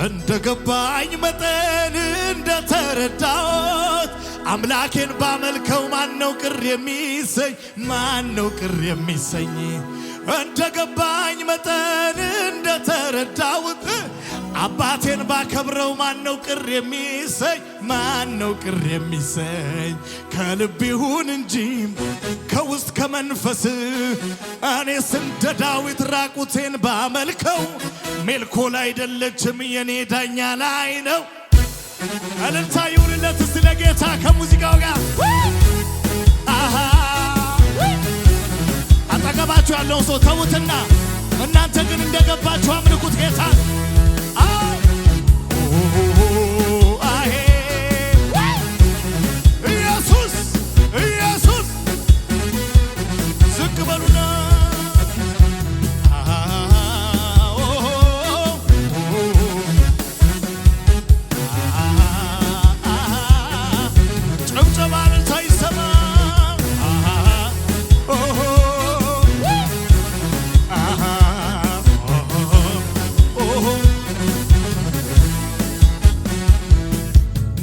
እንደገባኝ መጠን እንደተረዳሁት አምላኬን ባመልከው ማነው ቅር የሚሰኝ? ማነው ቅር የሚሰኝ? እንደገባኝ መጠን እንደተረዳሁት አባቴን ባከብረው ማነው ቅር የሚሰኝ? ማነው ቅር የሚሰኝ? ከልብ ይሁን እንጂ ከውስጥ ከመንፈስ እኔስ እንደ ዳዊት ራቁቴን ባመልከው ሜልኮል አይደለችም የኔ ዳኛ ላይ ነው። እልልታ ይሁንለት እስቲ ለጌታ ከሙዚቃው ጋር። አጠገባችሁ ያለውን ሰው ተዉትና እናንተ ግን እንደገባችሁ አምልኩት ጌታ። ኢየሱስ ኢየሱስ ዝቅ በሉና ጭብጨባ እልልታ ይሰማ።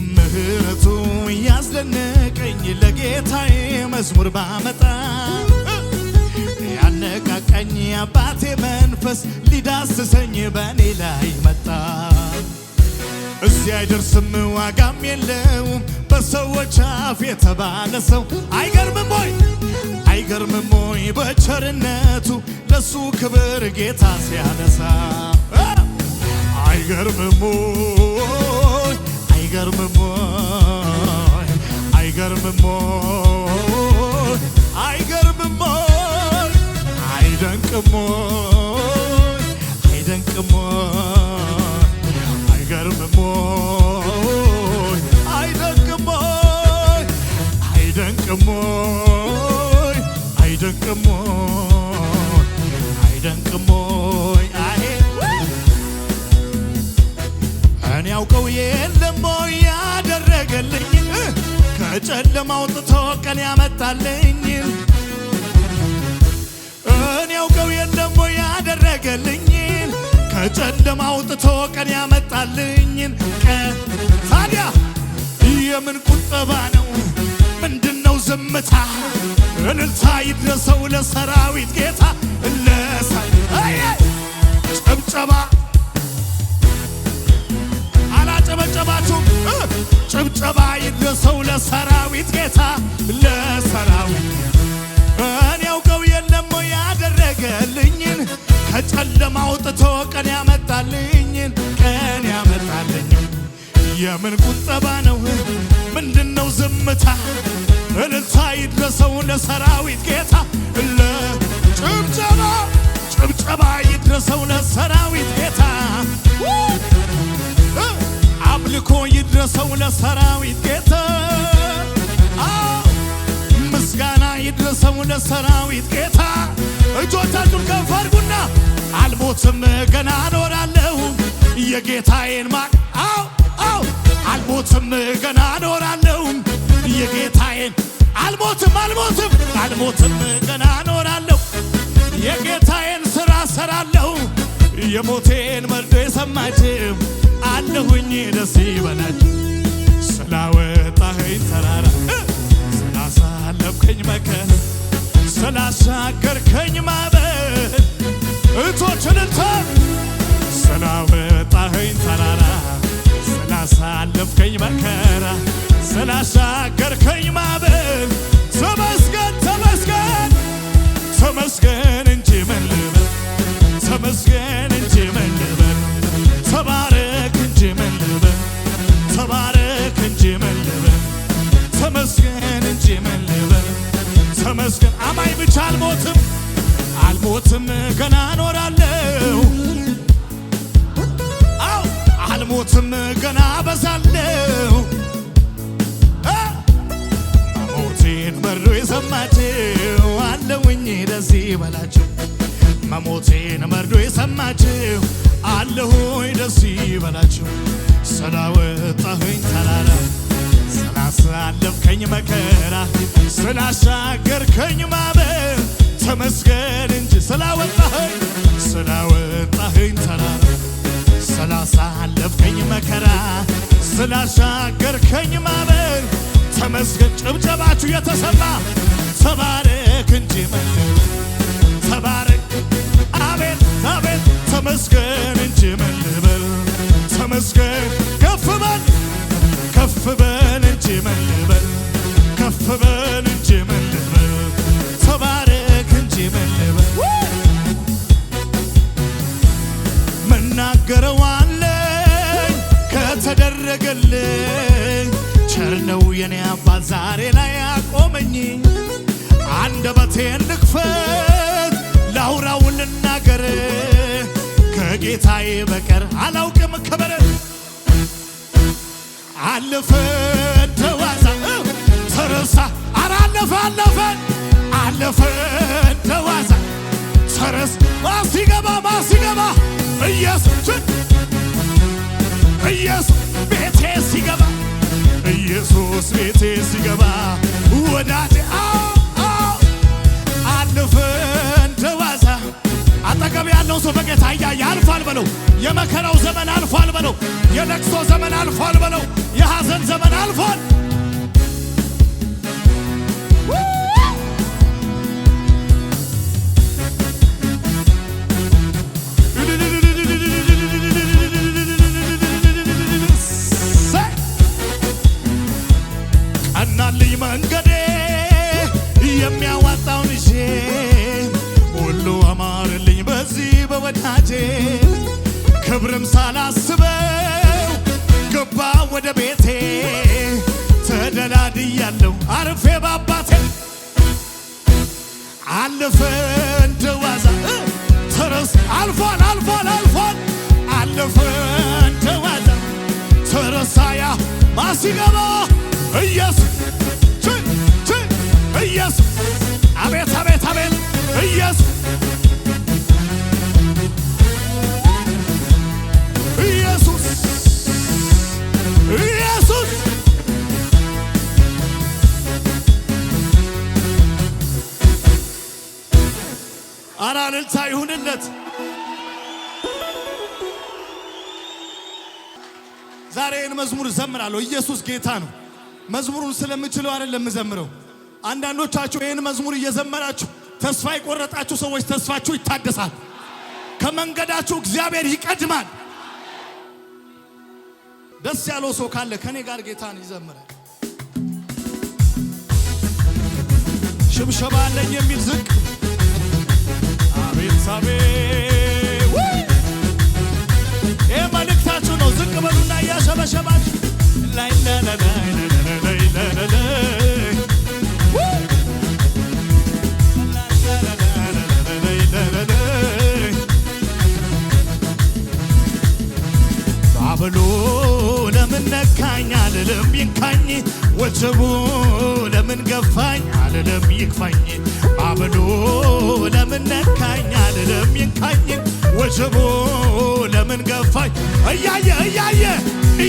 ምህረቱ ያስደነቀኝ ለጌታዬ መዝሙር ባመጣ ያነቃቃኝ አባቴ መንፈስ ሊዳስሰኝ በእኔ ላይ መጣ። እዚህ አይደርስም ዋጋም የለውም በሰዎች አፍ የተባለ ሰው። አይገርምም ወይ አይገርምም ወይ በቸርነቱ ለሱ ክብር ጌታ ሲያነሳ። አይገርምም ወይ አይገርምም ወይ አይገርምም ወይ አይገርምም ወይ አይደንቅም ወይ አይደንቅም ወይ አይገርምም ወይ አይደንቅም ወይ አይደንቅም ወይ አይደንቅም ወይ አይደንቅም ወይ እኔ ያውቀው የለም ወይ ያደረገልኝ ከጨለማ አውጥቶ ቀን ያመጣልኝ። እኔ ያውቀው የለም ወይ ያደረገልኝ ከጨለማ አውጥቶ ቀን ያመጣልኝን ቀን። ታዲያ የምን ቁጠባ ነው? ምንድነው ዝምታ? እልልታ ይድረሰው ለሰራዊት ጌታ ጭብጨባ። አላጨበጨባችሁም? ጭብጨባ ይድረሰው ለሰራዊት ጌታ ለሰራዊት። እኔ ያውቀው የለም ያደረገልኝን ከጨለማ አውጥቶ ቀን ያመጣልኝን ቀን ያመጣልኝን። የምን ቁጠባ ነው? ምንድነው ዝምታ? እልልታ ይድረሰው ለሰራዊት ጌታ ጭብጨባ ጭብጨባ ይድረሰው ለሰራዊት ጌታ። አምልኮ ይድረሰው ለሰራዊት ጌታ። ምስጋና ይድረሰው ለሰራዊት ጌታ። እጆቻችሁን ከፍ አድርጉና አልሞትም ገና እኖራለሁ የጌታዬን ማቅ አልሞትም ገና እኖራለሁ የጌታዬን አልሞትም አልሞትም አልሞትም ገና እኖራለሁ የጌታዬን ሥራ እሠራለሁ። የሞቴን መርዶ የሰማችው አለሁኝ ደስ ይበላችሁ። ስላወጣኸኝ ተራራ ስላሳለፍከኝ መከራ ስላሻገርከኝ ማዕበል እቶችንንተ ስላወጣኸኝ ተራራ ስላሳለፍከኝ መከራ ስላሻገርከኝ ማዕበል ተመስገን ተመስገን ተመስገን እንጂ ምን ልበል ተመስገን እንጂ ምን ልበል ተባረክ እንጂ ምን ልበል ተባረክ እንጂ ምን ልበል ተመስገን እንጂ ምን ልበል ተመስገን። አማኝ ብቻ አልሞትም አልሞትም ገና እኖራለሁ አልሞትም ገና በዛለሁ። መሞቴን መርዶ የሰማችው አለሁኝ ደስ ይበላችሁ። መሞቴን መርዶ የሰማችው አለሁኝ ደስ ይበላችሁ። ስላወጣኸኝ ተራራ ስላሳለፍከኝ መከራ ስላሻገርከኝ ማዕበል ተመስገን እንጂ ስላወጣኸኝ ተራራ ስላሳለፍከኝ መከራ ስላሻገርከኝ ማዕበል ተመስገን። ጭብጨባችሁ የተሰማ ተባረክ እንጂ ተባረክ አቤት አቤት ተመስገን እንጂ ምን ልበል ተመስገን። ከፍ በል እንጂ ምን ልበል ከፍ በል እንጂ ምን ልበል ተባረክ እንጂ ምን ልበል መናገረዋለኝ ከተደረገልኝ ቸር ነው የኔ አባት ዛሬ ላይ ያቆመኝ። አንደበቴን ልክፈት ላውራው ልናገር ከጌታዬ በቀር አላውቅም ክብር። አለፈ እንደዋዛ ተረሳ ኧረ አለፈ እንደዋዛ ተረሳ ማሲገባ ኢየሱስ ቤቴ ሲገባ ኢየሱስ ቤቴ ሲገባ ወዳጄ አለፈ እንደዋዛ። አጠገብ ያለው ሰው በጌታ ያልፋል በለው። የመከራው ዘመን አልፏል በለው። የለቅሶ ዘመን አልፏል በለው። የሐዘን ዘመን አልፏል። ቀናልኝ መንገዴ የሚያዋጣውን ይዤ ሁሉ አማርልኝ በዚህ በወዳጄ ክብርም ሳላስበው ገባ ወደ ቤቴ ተደላድያለሁ አርፌ ባባቴ። አለፈ እንደዋዛ ተረስ አልፏል አለፈ እንደዋዛ ተረሳያ ማሲገባ ኢየሱስ አቤት ኢየሱስ ኧረ እልልታ ይሁንለት። ዛሬ ይህን መዝሙር እዘምራለሁ። ኢየሱስ ጌታ ነው። መዝሙሩን ስለምችለው አይደለም እዘምረው። አንዳንዶቻችሁ ይህን መዝሙር እየዘመራችሁ ተስፋ የቆረጣችሁ ሰዎች ተስፋችሁ ይታደሳል። ከመንገዳችሁ እግዚአብሔር ይቀድማል። ደስ ያለው ሰው ካለ ከኔ ጋር ጌታን ይዘምራል። ሽብሸባ አለኝ የሚል ዝቅ አቤት ይህ መልእክታችሁ ነው። ዝቅ በሉና እያሸበሸባችሁ ላይ ባብሎ ለምን ነካኝ አልልም ይንካኝ፣ ወጀቡ ለምን ገፋኝ አልልም ይግፋኝ። ባብሎ ለምን ነካኝ አልልም ይንካኝ፣ ወጀቡ ለምን ገፋኝ። እያየ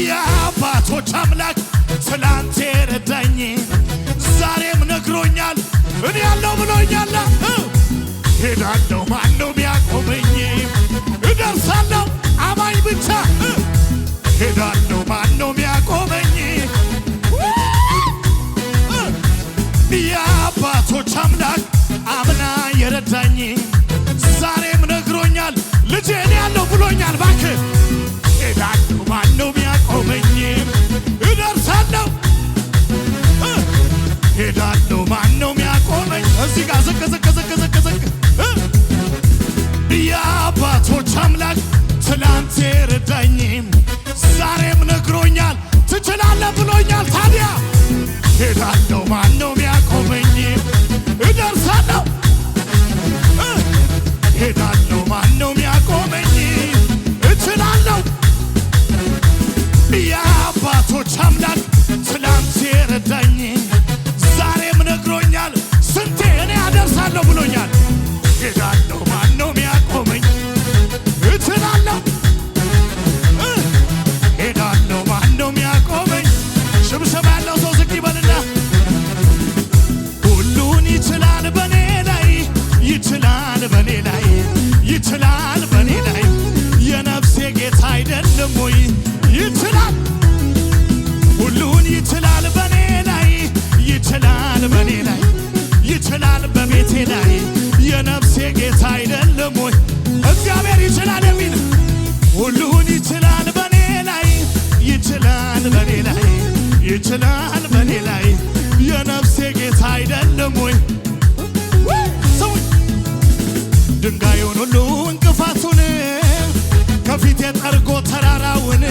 የአባቶች አምላክ ትላንት ረዳኝ ዛሬም ነግሮኛል እኔ ያለው ብሎኛል። ሄዳለሁ ማነው ሚያቆመኝ? እደርሳለሁ አማኝ ብቻ ሄዳለሁ ማነው ሚያቆመኝ? የአባቶች አምላክ አምና የረዳኝ ዛሬም ነግሮኛል ልጄ እኔ ያለው ብሎኛል። እባክህ ሄዳለሁ ማነው ሚያቆመኝ? እደርሳለሁ ሄዳለሁ ማነው ሚያቆመኝ? እዚህ ጋር ዝቅ የአባቶች አምላክ ትላንት ረዳኝ ዛሬም ነግሮኛል ትችላለህ ብሎኛል። ታዲያ ሄዳለሁ ማነው ሚያቆመኝ? እደርሳለሁ ሄዳለሁ ማነው ሚያቆመኝ? እችላለሁ የአባቶች አምላክ ትላንት ረዳኝ ዛሬም ነግሮኛል ስንቴ እኔ አደርሳለሁ ብሎኛል። ሄዳለሁ ማነው ሚያቆመኝ? እችላለሁ የለም ወይ ሰው ድንጋዩን ሁሉ እንቅፋቱን ከፊት የጠርጎ ተራራውን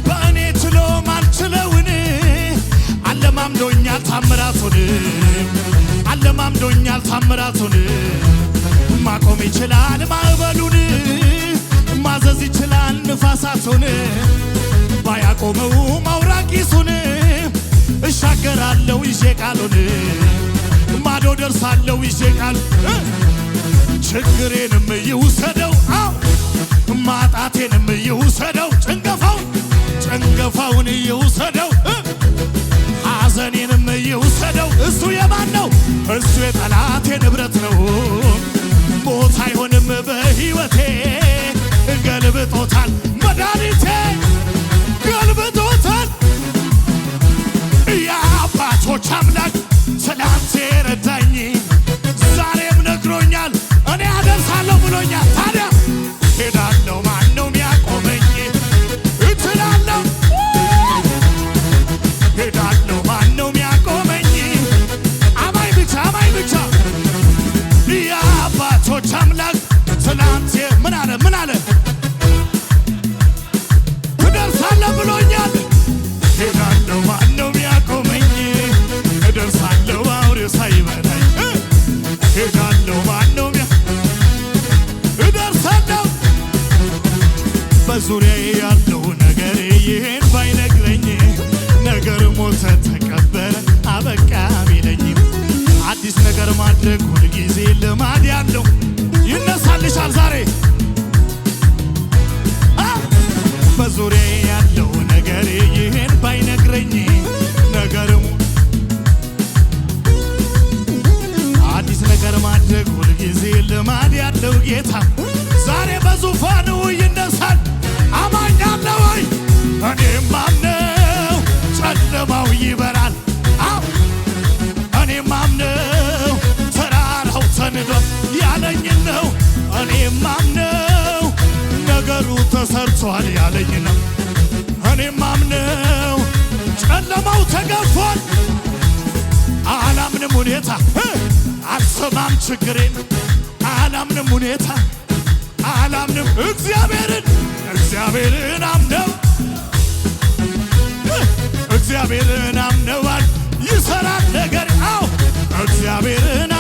በእኔ ችሎ ማልችለውን አለማምዶኛል ታምራቱን አለማምዶኛል ታምራቱን ማቆም ይችላል ማዕበሉን ማዘዝ ይችላል ንፋሳቱን ባያቆመው ማውራቂሱን እሻገራለሁ ይዤ ቃሉን ማዶ ደርሳለሁ ይዤ ቃል ችግሬንም ይውሰደው ማጣቴንም ይውሰደው ጭንገፋውን ይውሰደው ሐዘኔንም ይውሰደው እሱ የማን ነው እሱ የጠላቴ ንብረት ነው ሞት አይሆንም በሕይወቴ ገልብጦታል መድኃኒቴ ገልብጦታል የአባቶች አምላክ ትላንት ረዳኝ ዛሬም ነግሮኛል እኔ አደርሳለሁ ብሎኛል ታዲያ ሄዳለሁ ማነው ሚያቆመኝ እችላለሁ ሄዳለሁ ማነው ሚያቆመኝ አማኝ ብቻ የአባቶች አምላክ ትላንት ምን አለ ትደርሳለህ ብሎኛል ሄዳለሁ ማነው ሚያቆመኝ እደርሳለሁ አውሬ ሳይበላኝ ሄዳለሁ ማነው እደርሳለሁ በዙሪያዬ ያለው ነገር ይሄን ባይነግረኝ ነገር ሞተ ተቀበረ አበቃ ቢለኝም አዲስ ነገር ማድረግ ሁልጊዜ ልማድ ያለው ይነሳልሻል ዛሬ በዙሪያዬ ያለው ነገር ይሄን ባይነግረኝ ነገርሙ አዲስ ነገር ማድረግ ሁልጊዜ ልማድ ያለው ጌታ ዛሬ በዙፋኑ ይነሳል አማኝ አለ ወይ እኔም ማምነው ጨለማው ይበራል እኔም ማምነው ተራራው ተንዷል ያለኝ ነው እኔም ማምነው ነገሩ ተሰርቷል ያለኝ ነው እኔም ማምነው ጨለማው ተገፏል አላምንም ሁኔታ አልሰማም ችግሬን አላምንም ሁኔታ አላምንም እግዚአብሔርን አምነዋል ይሰራል ነገር እግዚአብሔርን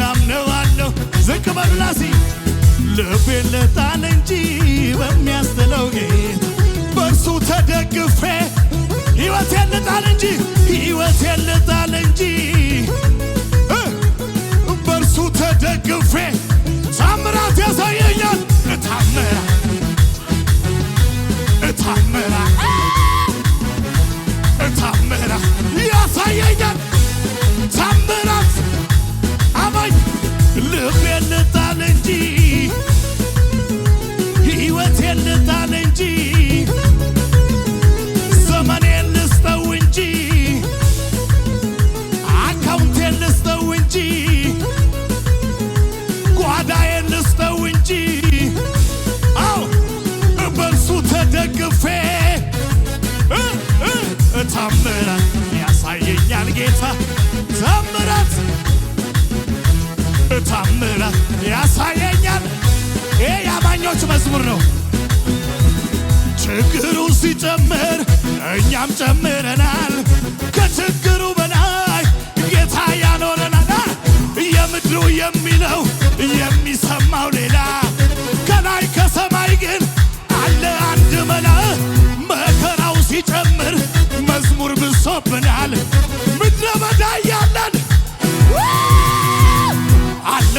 አምነዋለሁ ዝቅ በላሲ ልቤን ልጣል እንጂ በሚያስጥለው ጌታ በእርሱ ተደግፌ ሕይወቴን ልጣል እንጂ በእርሱ ተደግፌ ታምራት ያሳየኛል ታምራት ያሳየኛል ታምራት አማኝ ልቤን ልጣል እንጂ ሕይወቴን ልጣል እንጂ ዘመኔን ልስጠው እንጂ አካውንቴን ልስጠው እንጂ ጓዳዬን ልስጠው እንጂ በእርሱ ተደግፌ ታምራት ያሳየኛል ጌታ ታምራት ያሳየኛል ይሄ የአማኞች መዝሙር ነው ችግሩ ሲጨምር እኛም ጨምረናል ከችግሩ በላይ ጌታ ያኖረናል የምድሩ የሚለው የሚሰማው ሌላ ከላይ ከሰማይ ግን አለ አንድ መላ መከራው ሲጨምር መዝሙር ብሶብናል ምድረ በዳ ያለን አለ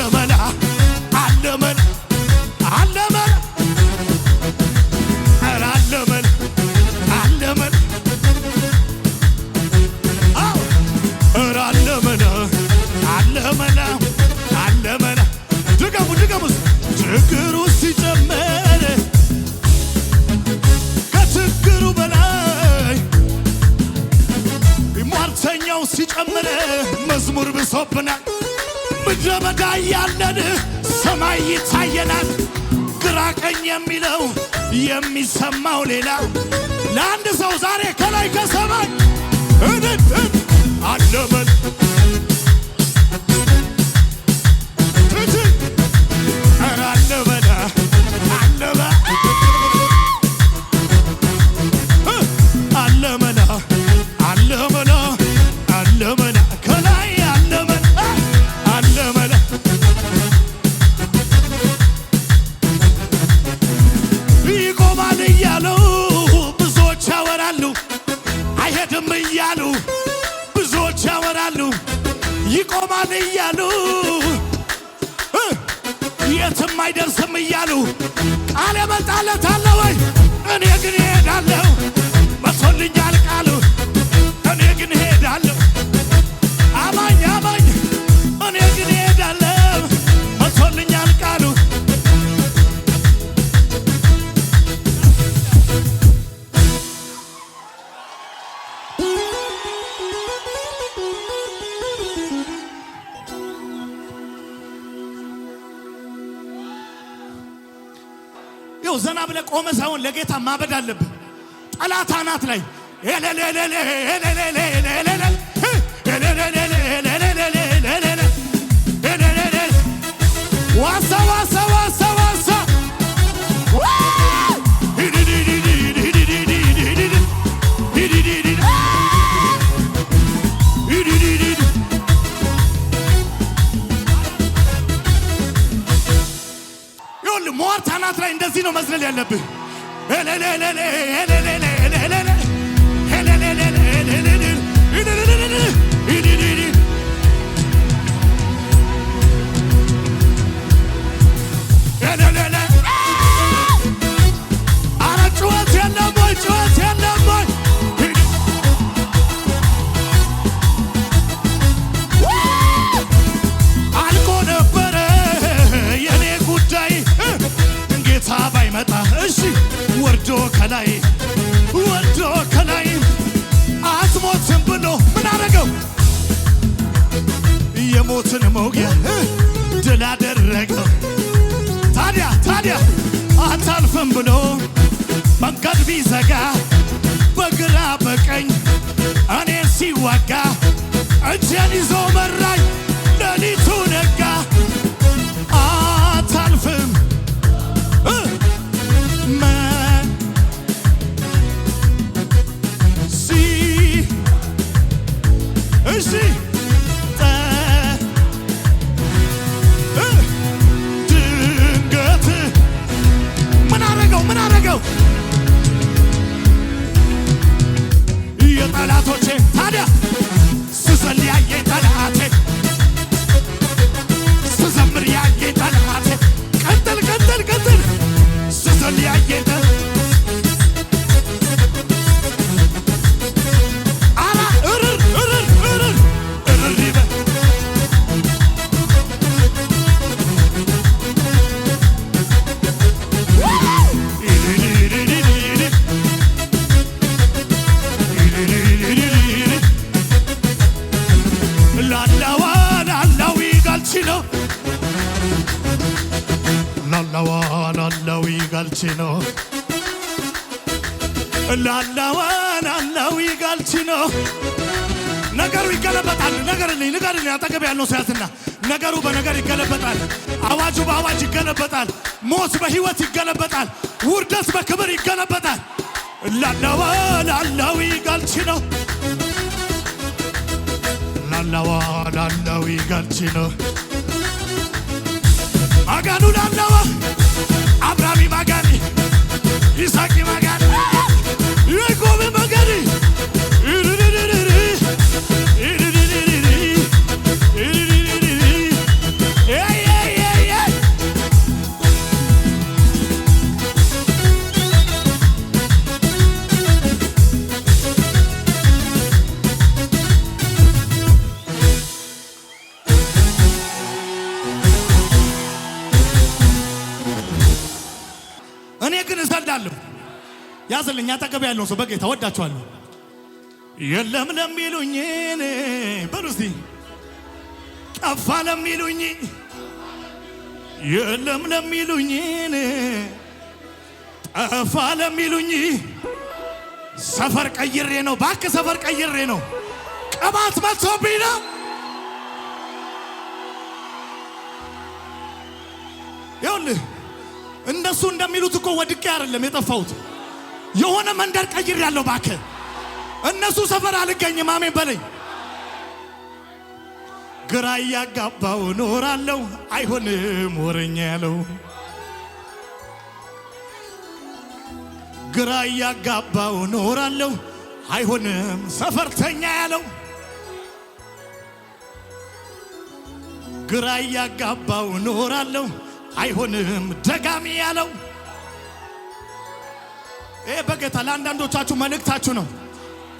መላ ድገሙ ችግሩ ሲጨምር ከችግሩ በላይ ሟርተኛው ሲጨምር መዝሙር ብሶብናል ምድረ በዳ ያለን ሰማይ ይታየናል ግራ ቀኝ የሚለው የሚሰማው ሌላ ለአንድ ሰው ዛሬ ከላይ ከሰማይ አለመን ይቆማል እያሉ የትም አይደርስም እያሉ ቃል የመጣለት አለ ወይ? እኔ ግን እሄዳለሁ መቶልኛል ቃሉ እኔ ግን እሄዳለሁ አማኝ አማኝ እኔ ግን እሄዳለሁ መቶልኛል ቃሉ ዘና ብለህ ቆመ ሳይሆን ለጌታ ማበድ አለብህ። ጠላት አናት ላይ ዋሳ ዋሳ ዋሳ ዋሳ ሞት አናት ላይ እንደዚህ ነው መዝለል ያለብህ። አረ ጩኸት የለም ወይ? ጩኸት የለም ወይ? አልቆ ነበረ የኔ ጉዳይ ጌታ ባይመጣ እሺ ወርዶ ከላይ አትሞትም ብሎ ምን አደረገው? የሞትን መውጊያ ድል አደረገው። ታዲያ አታልፍም ብሎ መንገድ ቢዘጋ በግራ በቀኝ እኔን ሲዋጋ እጄን ይዞ መራኝ ሌሊቱ ነጋ። አታልፍም እሺ ድንገት ምን አረገው የጠላቶቼ ታዲያ ስዘል ያየ ጠላቴ ስዘምር ያየ ጠላቴ ቀጥል ስዘል ያየ ላላዋናላዊ ጋልቺኖ ነገሩ ይገለበጣል። ንገርልኝ አጠገብ ያለው ሰያትና ነገሩ በነገር ይገለበጣል። አዋጁ በአዋጅ ይገለበጣል። ሞት በሕይወት ይገለበጣል። ውርደት በክብር ይገለበጣል። ላላዋናላዊ ጋልቺኖ ላላዋናላዊ ጋልቺኖ አጋኑ ላላዋ አብራሚ ማጋኒ ይሳቂ ማጋኒ ያዕቆብ ማጋኒ እኔ ግን እሰዳለሁ። ያዘልኝ አጠገብ ያለው ሰው በጌታ ወዳችኋለሁ። የለም ለሚሉኝ በሉ እስቲ ጠፋ ለሚሉኝ የለም ለሚሉኝ ጠፋ ለሚሉኝ ሰፈር ቀይሬ ነው። ባክ ሰፈር ቀይሬ ነው። ቅባት መጥቶብኝ ነው። ይኸውልህ እነሱ እንደሚሉት እኮ ወድቄ አይደለም የጠፋሁት። የሆነ መንደር ቀይሬ ያለው ባክ። እነሱ ሰፈር አልገኝም። አሜን በለኝ። ግራ ያጋባው ኖራለሁ አይሆንም ወረኛ ያለው ግራ ያጋባው ኖራለሁ አይሆንም ሰፈርተኛ ያለው ግራ ያጋባው ኖራለሁ አይሆንም ደጋሚ ያለው በጌታ ለአንዳንዶቻችሁ መልእክታችሁ ነው።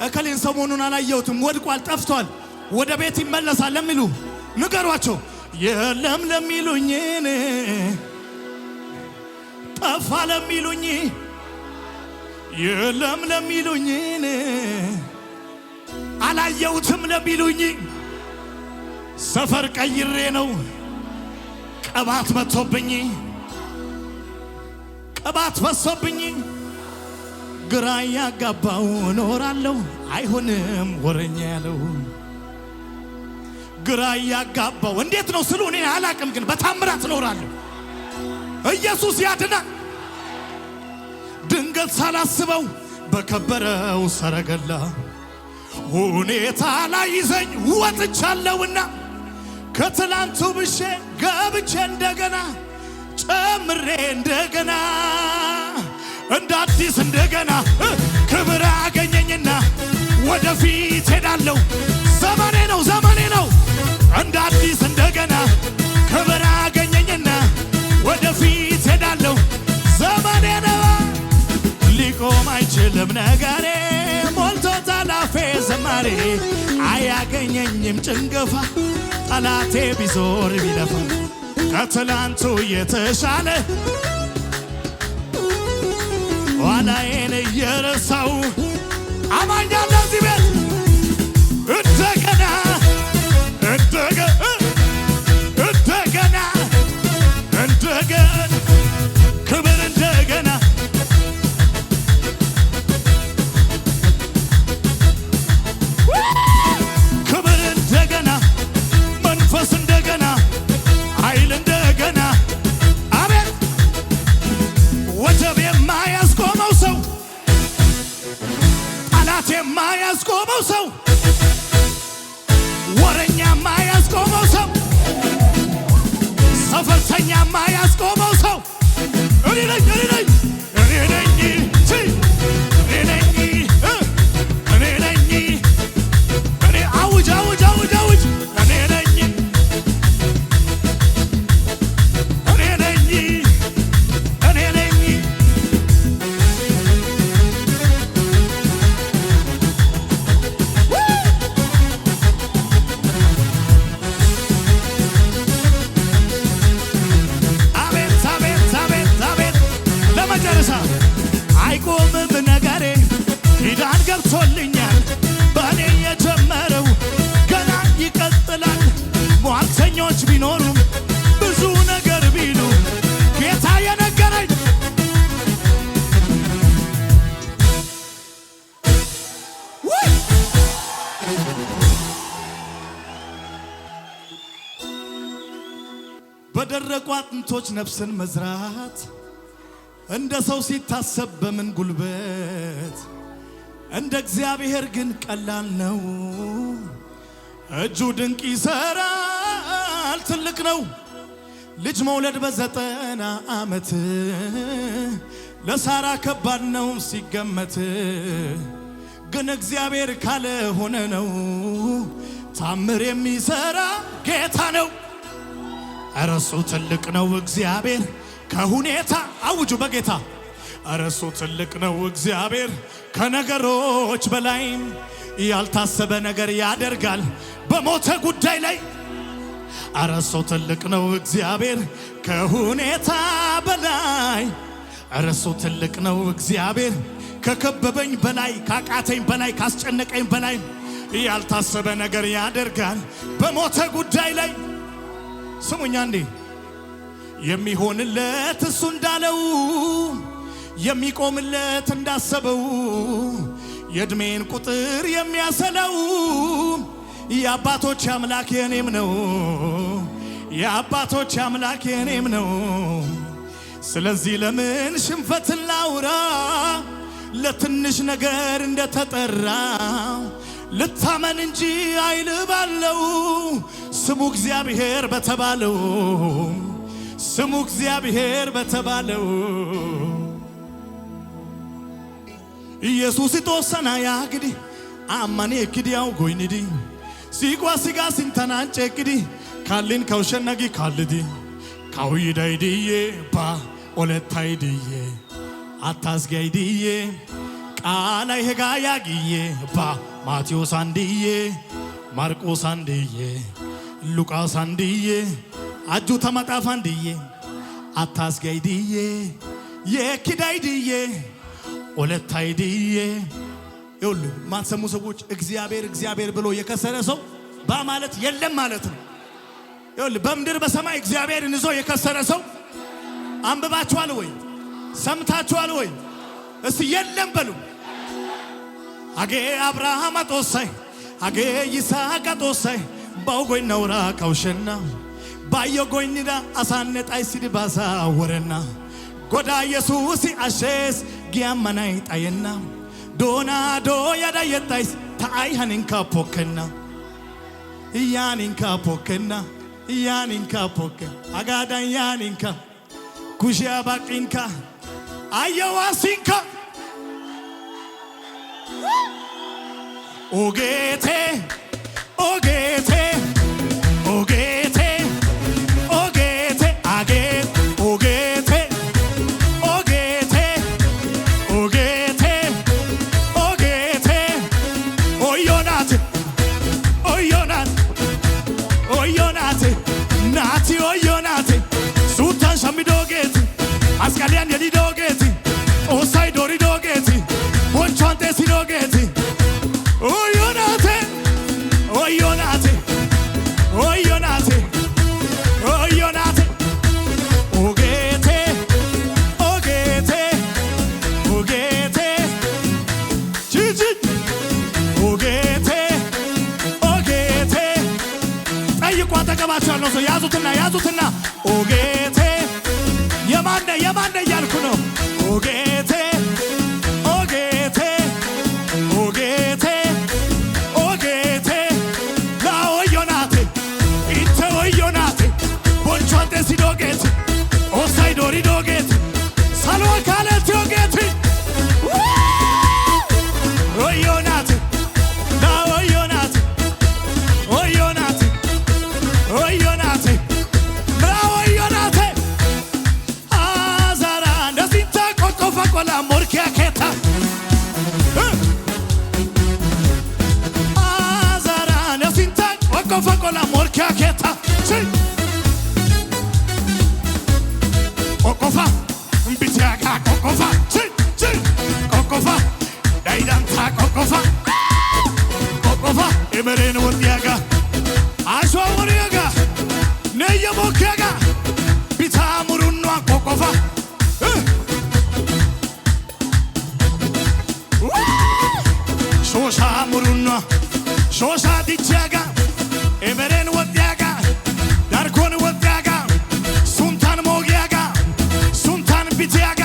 እከሌን ሰሞኑን አላየሁትም ወድቋል ጠፍቷል ወደ ቤት ይመለሳል ለሚሉ ንገሯቸው። የለም ለሚሉኝ ጠፋ ለሚሉኝ የለም ለሚሉኝ አላየሁትም ለሚሉኝ ሰፈር ቀይሬ ነው ቅባት መጥቶብኝ ቅባት ፈሶብኝ ግራ ያጋባው ኖራለሁ አይሆንም ወረኛ ያለው ግራ ያጋባው እንዴት ነው ስሉ እኔ አላቅም፣ ግን በታምራት ኖራለሁ። ኢየሱስ ያድናል። ድንገት ሳላስበው በከበረው ሰረገላ ሁኔታ ላይ ይዘኝ ወጥቻለሁና ከትላንቱ ብሼ ገብቼ እንደገና ጨምሬ እንደገና እንደ አዲስ እንደገና ክብር አገኘኝና ወደፊት ሄዳለሁ። ዘመኔ ነው ዘመኔ ነው። እንደ አዲስ እንደገና ክብር አገኘኝና ወደፊት ሄዳለሁ። ዘመኔ ነው። ሊቆም አይችልም ነገሬ ሞልቶታል አፌ ዘማሬ አያገኘኝም ጭንገፋ ጠላቴ ቢዞር ቢለፋ ከትላንቱ የተሻለ ኋላዬን እየረሳው አማኛ ለዚህ ቤት እንደገና እንደገና እንደገና እንደገና ክብር እንደገና ክብር እንደገና መንፈስ እንደገና ኃይል እንደገና አቤት ወጀብ የማያስቆመው ሰው ጠላት የማያስቆመው ሰው ወረኛ የማያስቆመው ሰው ሰፈርተኛ የማያስቆመው ሰው እኔ ነኝ እኔ ነኝ እኔ ነኝ እኔ ነኝ እኔ ነኝ እኔ አውጅ አውጅ አውጅ አውጅ እኔ ነኝ እኔ ነኝ እኔ ነኝ አቤት አቤት አቤት አቤት ለመጨረሻ አይቆምም ነገሬ ኪዳን ገብቶልኛል በእኔ የጀመረው ገና ይቀጥላል። ሟርተኞች ቢኖሩም ብዙ ነገር ቢሉ ጌታ የነገረኝ በደረቁ አጥንቶች ነፍስን መዝራት እንደ ሰው ሲታሰብ በምን ጉልበት እንደ እግዚአብሔር ግን ቀላል ነው። እጁ ድንቅ ይሰራል ትልቅ ነው። ልጅ መውለድ በ90 ዓመት ለሳራ ከባድ ነው ሲገመት፣ ግን እግዚአብሔር ካለ ሆነ ነው። ታምር የሚሰራ ጌታ ነው። ኧረ እሱ ትልቅ ነው እግዚአብሔር ከሁኔታ አውጁ በጌታ ኧረ እሱ ትልቅ ነው እግዚአብሔር ከነገሮች በላይ ያልታሰበ ነገር ያደርጋል በሞተ ጉዳይ ላይ። ኧረ እሱ ትልቅ ነው እግዚአብሔር ከሁኔታ በላይ። ኧረ እሱ ትልቅ ነው እግዚአብሔር ከከበበኝ በላይ ካቃተኝ በላይ ካስጨነቀኝ በላይ ያልታሰበ ነገር ያደርጋል በሞተ ጉዳይ ላይ። ስሙኛ እንዴ የሚሆንለት እሱ እንዳለው የሚቆምለት እንዳሰበው የእድሜን ቁጥር የሚያሰለው የአባቶች አምላክ የኔም ነው የአባቶች አምላክ የኔም ነው። ስለዚህ ለምን ሽንፈትን ላውራ ለትንሽ ነገር እንደተጠራ ልታመን እንጂ ኃይል ባለው ስሙ እግዚአብሔር በተባለው ስሙ እግዚአብሔር በተባለው ኢየሱስ ተወሰና ያግዲ አማኔ ክዲያው ጎይኒዲ ሲጓ ሲጋ ሲንተናንጨ ክዲ ካልን ከውሸነጊ ካልዲ ካውይዳይዲዬ ባ ኦለታይዲዬ አታስጋይዲዬ ቃላይ ሄጋ ያጊዬ ባ ማቴዎስ አንድዬ ማርቆስ አንድዬ ሉቃስ አንድዬ አጁ ተመጣፍ አንድዬ አታስጋይዲዬ የኪዳይዲዬ ኦለታይዲዬ ይሁሉ ማንሰሙ ሰዎች እግዚአብሔር እግዚአብሔር ብሎ የከሰረ ሰው በማለት የለም ማለት ነው። ይሁሉ በምድር በሰማይ እግዚአብሔርን ይዞ የከሰረ ሰው አንብባችኋል ወይ ሰምታችኋል ወይ? እስቲ የለም በሉ። አጌ አብርሃም አጦሳይ አጌ ይስሐቅ አጦሳይ ባውጎይ ነውራ ካውሸና ባዮ ጎይኒዳ አሳነጣይ ሲድባሳ ወረና ጎዳ ኢየሱስ አሸስ ጊያመናይ ጣየና ዶና ዶ ያዳ የጣይስ ታአይ ሀኒንካ ፖከና ያኒንካ ፖከና ያኒንካ ፖከ አጋዳን ያኒንካ ኩሽያ ባቂንካ አየዋሲንካ ኦጌቴ ኦጌቴ ኦጌቴ ኦጌቴ አጌ ኦጌቴ ኦጌቴ ኦጌቴ ኦጌቴ ኦዮናት ኦዮናት ኦዮናት ናቲ ኦዮናት ሱታን ሸሚዶጌት አስካሊያን የዲዶጌት ኦሳይ ዶሪዶጌት ቦንቻንቴ ሲዶጌት ኦዮናት ኦዮናት ኦዮናት ኦዮናት ኦጌቴ ኦጌቴ ኦጌቴ ጂጂ ኦጌቴ ኦጌቴ ጠይቁ። አጠገባቸው ያለው ሰው ያዙትና ኦጌቴ የማነ እያልኩ ነው። ኦጌቴ ኦጌቴ ኦጌቴ ኦጌቴ ላኦዮናቴ ኢተ ኦዮናቴ ቦንቾንቴ ሲዶጌት ኦሳይ ዶሪዶጌት ሳሎ ካለት ኦጌቴ ኦዮናቴ ላኦዮናቴ ኦዮናቴ ኦዮናቴ ላኦዮናቴ አዛራ እንደሲንታ ቆቆፋ ቆላ ሞርኪያ ኬታ አዛራ እንደሲንታ ቆቆፋ ቆላ ሞርኪያ ኬታ ቆቆፋ እምቢቲያጋ ቆቆፋ ቆቆፋ ዳይዳንታ ቆቆፋ ቆቆፋ ኤመሬን ወጥያጋ አሽዋ ወሪያጋ ነየሞኪያጋ ቢታሙሩኗ ቆቆፋ ሾሻ ሙሩኗ ሾሻ ዲቻጋ ኤመሬን ወጥያጋ ዳርኮን ወጥያጋ ሱንታን ሞጊያጋ ሱንታን ቢቲያጋ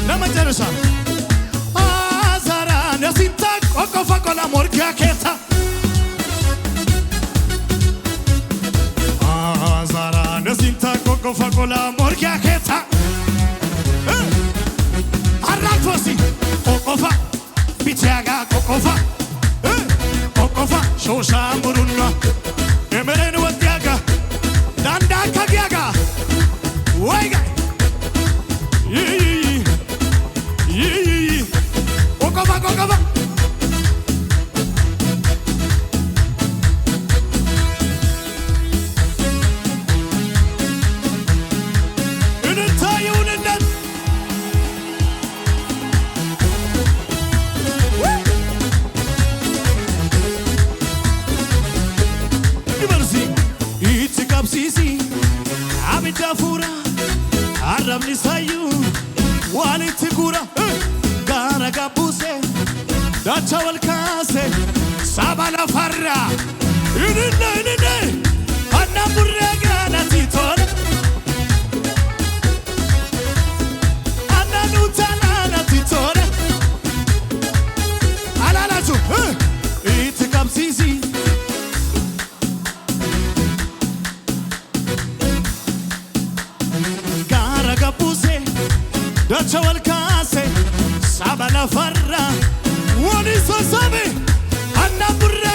ለመጨረሻ አዛራ ነሲንታ ቆቆፋ ቆላ ሞርኪያ ኬታ አዛራ ነሲንታ ቆቆፋ ቆላ ሞርኪያ ኬታ አራቶሲ ቆቆፋ ቢቲያጋ ቆቆፋ ቆቆፋ ሾሻ ሙሩኗ ኤመሬን ወጥያጋ ዳንዳ ካጊያጋ ወይጋ ቆቆፋ ቆቆፋ namni sayyuu walitti gura gaara gabbuse dacha wal kaase saba lafarraa inine anna burree gaanati tole anna nuutaananati tole alaalatu itti qabsiisi gaara gabbuse dacha wal kaase saba lafarraa wani sosabe anna burree